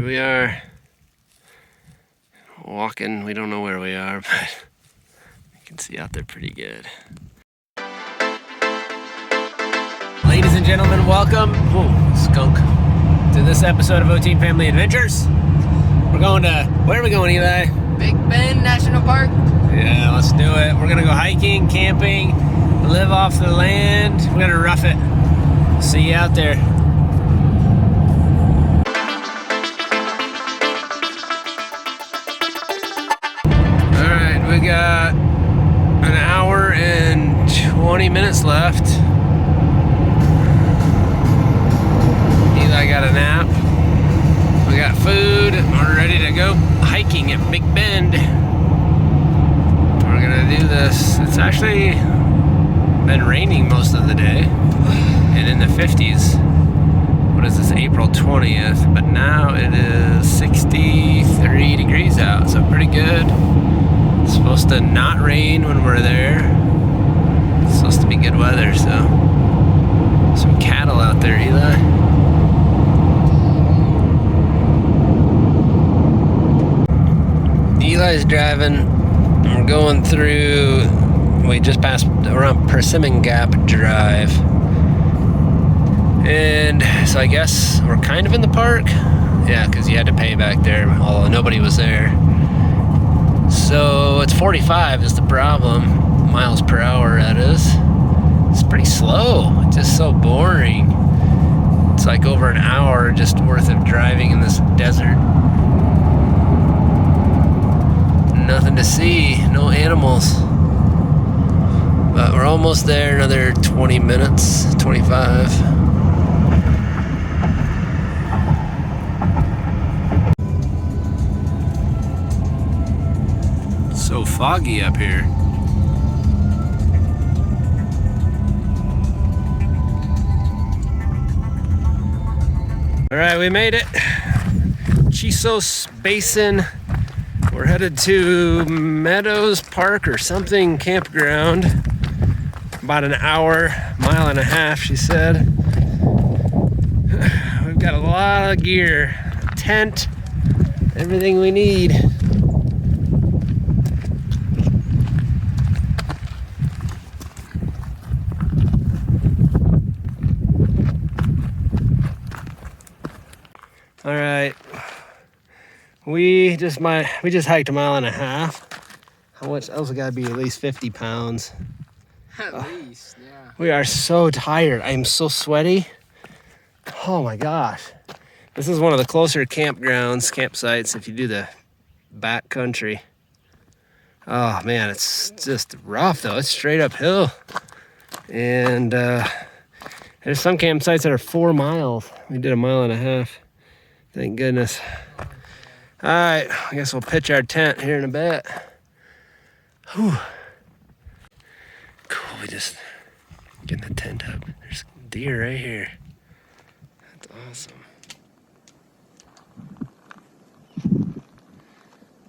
Here we are, walking. We don't know where we are, but you can see out there pretty good. Ladies and gentlemen, welcome, skunk, to this episode of O-Team Family Adventures. We're going to, where are we going, Eli? Big Bend National Park. Yeah, let's do it. We're gonna go hiking, camping, live off the land. We're gonna rough it. See you out there. All right, we got an hour and 20 minutes left. Eli got a nap. We got food. We're ready to go hiking at Big Bend. We're gonna do this. It's actually been raining most of the day and in the 50s. What is this, April 20th? But now it is 63 degrees out, so pretty good. It's supposed to not rain when we're there. It's supposed to be good weather, so. Some cattle out there, Eli. Eli's driving. We're going through, we just passed around Persimmon Gap Drive. And so I guess we're kind of in the park. Yeah, because you had to pay back there, although nobody was there. So it's 45 is the problem. Miles per hour, that is. It's pretty slow. It's just so boring. It's like over an hour just worth of driving in this desert. Nothing to see, no animals. But we're almost there, another 20 minutes, 25. It's so foggy up here. All right, we made it. Chisos Basin. We're headed to Meadows Park or something campground. About an hour, mile and a half, she said. We've got a lot of gear, tent, everything we need. All right. We just hiked a mile and a half. How much else? Got to be at least 50 pounds. At least, yeah. We are so tired. I am so sweaty. Oh my gosh. This is one of the closer campsites if you do the back country. Oh man, it's just rough though. It's straight uphill. And there's some campsites that are 4 miles. We did a mile and a half. Thank goodness. All right, I guess we'll pitch our tent here in a bit. Whew. Cool, we just getting the tent up. There's deer right here. That's awesome.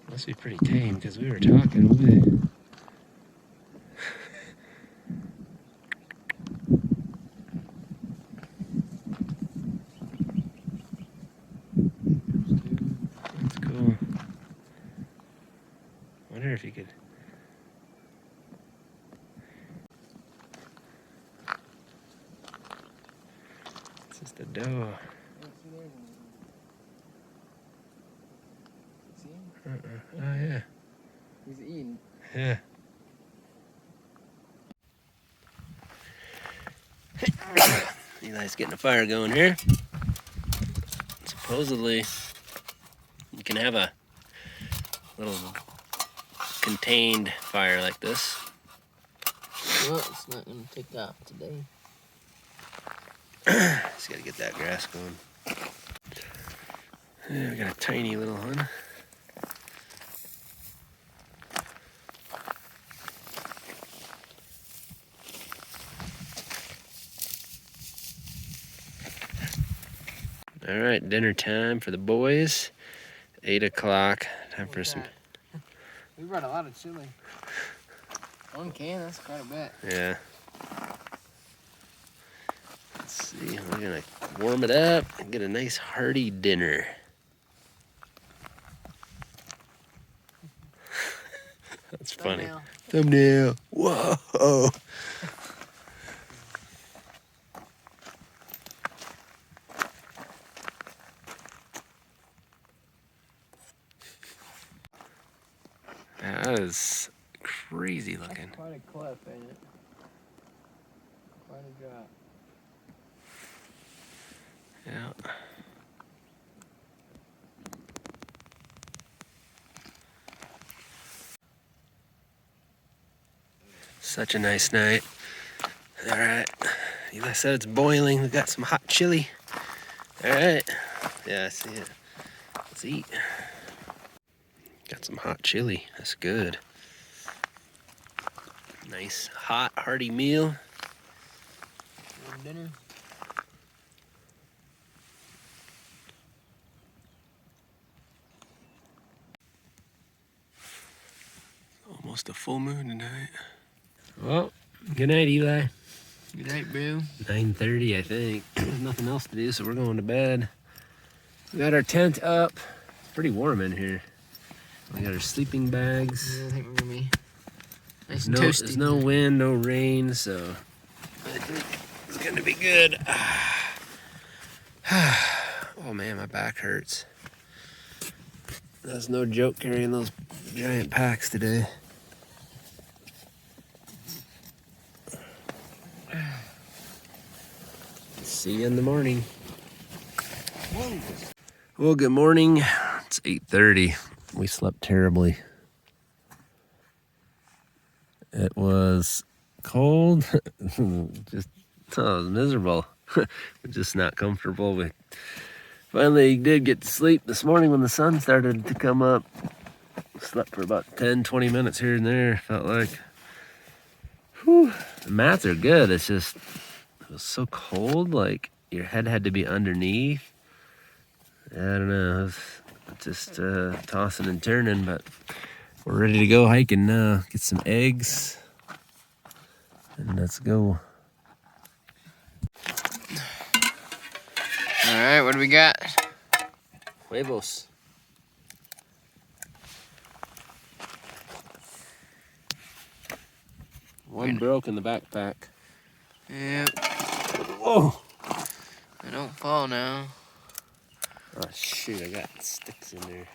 Must be pretty tame because we were talking with. That's cool. Wonder if you could. It's just a doe. Oh yeah. He's eating. Yeah. Eli's getting a fire going here. Supposedly, you can have a little contained fire like this. Well, it's not going to take off today. Just got to get that grass going. Yeah, we got a tiny little one. All right, dinner time for the boys. 8 o'clock. Time for some. We brought a lot of chili. 1 can, that's quite a bit. Yeah. Let's see, we're gonna warm it up and get a nice hearty dinner. That's funny. Thumbnail. Thumbnail. Whoa. That is crazy looking. That's quite a cliff, ain't it? Quite a drop. Yeah. Such a nice night. All right. Eli said it's boiling. We got some hot chili. All right. Yeah, I see it. Let's eat. Got some hot chili. That's good. Nice, hot, hearty meal. Dinner. Almost a full moon tonight. Well, good night, Eli. Good night, bro. 9:30, I think. There's nothing else to do, so we're going to bed. We got our tent up. It's pretty warm in here. We got our sleeping bags. Yeah, I think we're gonna be nice and There's toasty. no wind, no rain, so I think it's gonna be good. Oh man, my back hurts. That's no joke carrying those giant packs today. See you in the morning. Whoa. Well, good morning. It's 8:30. We slept terribly. It was cold. Just it was miserable. Just not comfortable. We finally did get to sleep this morning when the sun started to come up. Slept for about 10-20 minutes here and there, felt like. Whew. The mats are good. It's just it was so cold, like your head had to be underneath. I don't know. It was just tossing and turning, but we're ready to go hiking now. Get some eggs. And let's go. Alright, what do we got? Huevos. One broke in the backpack. Yep. Whoa! I don't fall now. Oh shoot, I got sticks in there.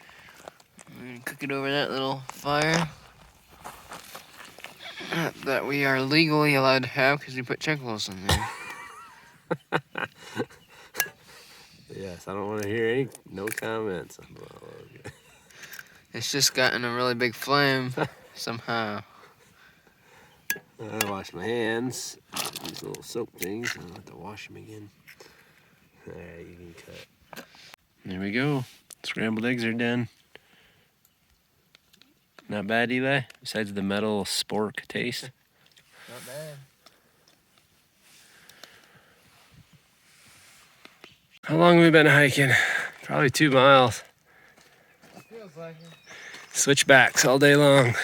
We're gonna cook it over that little fire. That we are legally allowed to have because we put chemicals in there. Yes, I don't want to hear no comments. It's just gotten a really big flame somehow. I wash my hands. These little soap things. I don't have to wash them again. Alright, you can cut. There we go. Scrambled eggs are done. Not bad, Eli? Besides the metal spork taste. Not bad. How long have we been hiking? Probably 2 miles. Feels like it. Switchbacks all day long.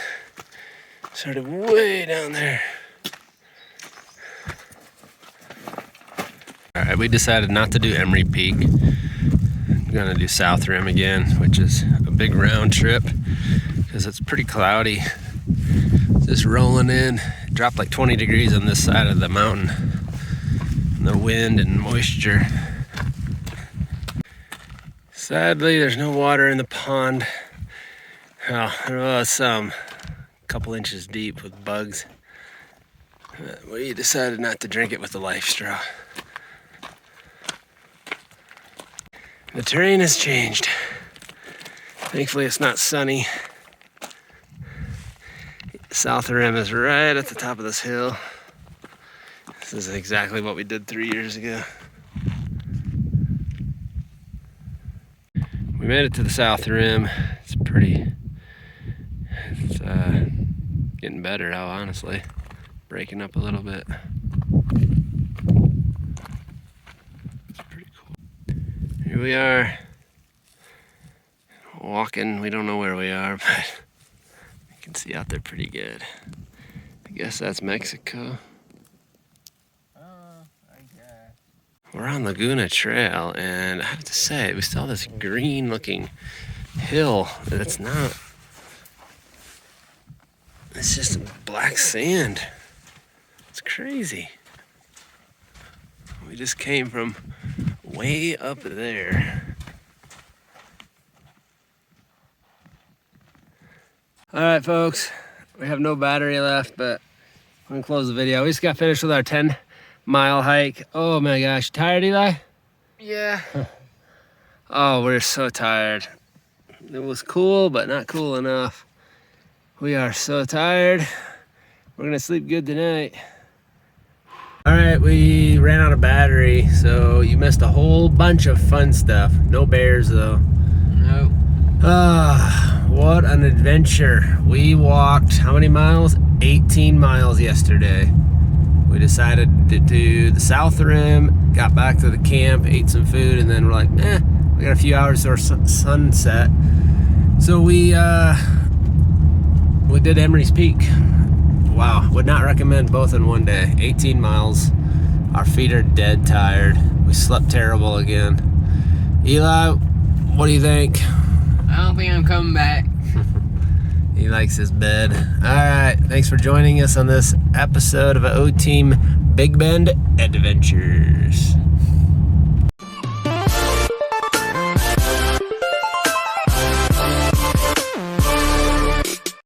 Started way down there. Alright, we decided not to do Emery Peak. We're gonna do South Rim again, which is a big round trip because it's pretty cloudy. Just rolling in. It dropped like 20 degrees on this side of the mountain. And the wind and moisture. Sadly, there's no water in the pond. Well, there was some, a couple inches deep with bugs. But we decided not to drink it with the life straw. The terrain has changed. Thankfully, it's not sunny. South Rim is right at the top of this hill. This is exactly what we did 3 years ago. We made it to the South Rim. It's getting better now, honestly. Breaking up a little bit. It's pretty cool. Here we are. Walking, we don't know where we are, but you can see out there pretty good. I guess that's Mexico. We're on Laguna Trail, and I have to say, we saw this green looking hill that's not It's just black sand. It's crazy. We just came from way up there. All right, folks, we have no battery left, but I'm gonna close the video. We just got finished with our 10-mile hike. Oh my gosh, tired, Eli? Yeah. Oh, we're so tired. It was cool, but not cool enough. We are so tired. We're gonna sleep good tonight. All right, we ran out of battery, so you missed a whole bunch of fun stuff. No bears though. Nope. What an adventure. We walked, how many miles? 18 miles yesterday. We decided to do the South Rim, got back to the camp, ate some food, and then we're like, we got a few hours to our sunset. So we did Emery's Peak. Wow, would not recommend both in one day. 18 miles. Our feet are dead tired. We slept terrible again. Eli, what do you think? I don't think I'm coming back. He likes his bed. All right, thanks for joining us on this episode of O Team Big Bend Adventures.